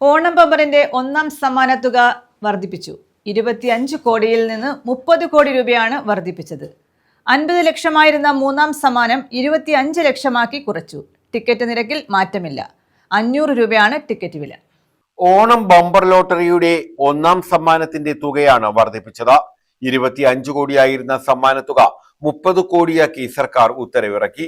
ഓണം ബമ്പറിന്റെ ഒന്നാം സമ്മാന തുക വർദ്ധിപ്പിച്ചു. 25 കോടിയിൽ നിന്ന് 30 കോടി രൂപയാണ് വർദ്ധിപ്പിച്ചത്. 50 ലക്ഷമായിരുന്ന മൂന്നാം സമ്മാനം 25 ലക്ഷമാക്കി കുറച്ചു. ടിക്കറ്റ് നിരക്കിൽ മാറ്റമില്ല. 500 രൂപയാണ് ടിക്കറ്റ് വില. ഓണം ബമ്പർ ലോട്ടറിയുടെ ഒന്നാം സമ്മാനത്തിന്റെ തുകയാണ് വർദ്ധിപ്പിച്ചത്. 25 കോടിയായിരുന്ന സമ്മാന തുക 30 കോടിയാക്കി സർക്കാർ ഉത്തരവിറക്കി.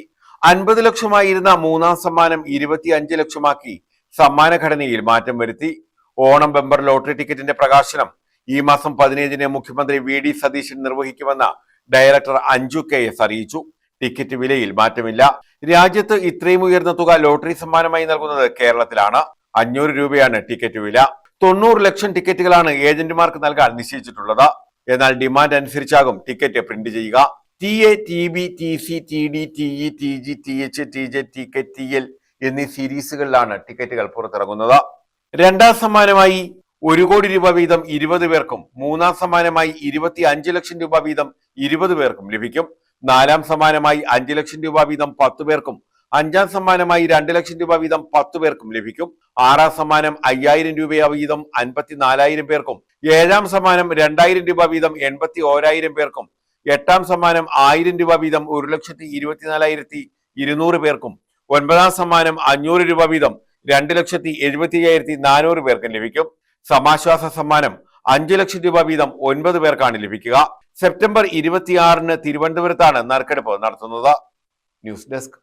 50 ലക്ഷമായിരുന്ന മൂന്നാം സമ്മാനം 25 ലക്ഷമാക്കി സമ്മാന ഘടനയിൽ മാറ്റം വരുത്തി. ഓണം ബമ്പർ ലോട്ടറി ടിക്കറ്റിന്റെ പ്രകാശനം ഈ മാസം 15-ന് മുഖ്യമന്ത്രി വി.ഡി. സതീശൻ നിർവഹിക്കുമെന്ന് ഡയറക്ടർ അഞ്ജു കെ.എസ്. അറിയിച്ചു. ടിക്കറ്റ് വിലയിൽ മാറ്റമില്ല. രാജ്യത്ത് ഇത്രയും ഉയർന്ന തുക ലോട്ടറി സമ്മാനമായി നൽകുന്നത് കേരളത്തിലാണ്. 500 രൂപയാണ് ടിക്കറ്റ് വില. 90 ലക്ഷം ടിക്കറ്റുകളാണ് ഏജന്റുമാർക്ക് നൽകാൻ നിശ്ചയിച്ചിട്ടുള്ളത്. എന്നാൽ ഡിമാൻഡ് അനുസരിച്ചാകും ടിക്കറ്റ് പ്രിന്റ് ചെയ്യുക. TA, TB, TC, TD, TE, TG, TH, TJ, TK, TL എന്നീ സീരീസുകളിലാണ് ടിക്കറ്റുകൾ പുറത്തിറങ്ങുന്നത്. രണ്ടാം സമ്മാനമായി 1 കോടി രൂപ വീതം 20 പേർക്കും, മൂന്നാം സമ്മാനമായി 25 ലക്ഷം രൂപ വീതം 20 പേർക്കും ലഭിക്കും. നാലാം സമ്മാനമായി 5 ലക്ഷം രൂപ വീതം 10 പേർക്കും, അഞ്ചാം സമ്മാനമായി 2 ലക്ഷം രൂപ വീതം 10 പേർക്കും ലഭിക്കും. ആറാം സമ്മാനം 5000 രൂപ വീതം 54,000 പേർക്കും, ഏഴാം സമ്മാനം 2000 രൂപ വീതം 81,000 പേർക്കും, എട്ടാം സമ്മാനം 1000 രൂപ വീതം 1,24,200 പേർക്കും, ഒൻപതാം സമ്മാനം 500 രൂപ വീതം 2,75,400 പേർക്കും ലഭിക്കും. സമാശ്വാസ സമ്മാനം 5 ലക്ഷം രൂപ വീതം 9 പേർക്കാണ് ലഭിക്കുക. സെപ്റ്റംബർ 26-ന് തിരുവനന്തപുരത്താണ് നറുക്കെടുപ്പ് നടത്തുന്നത്. News desk.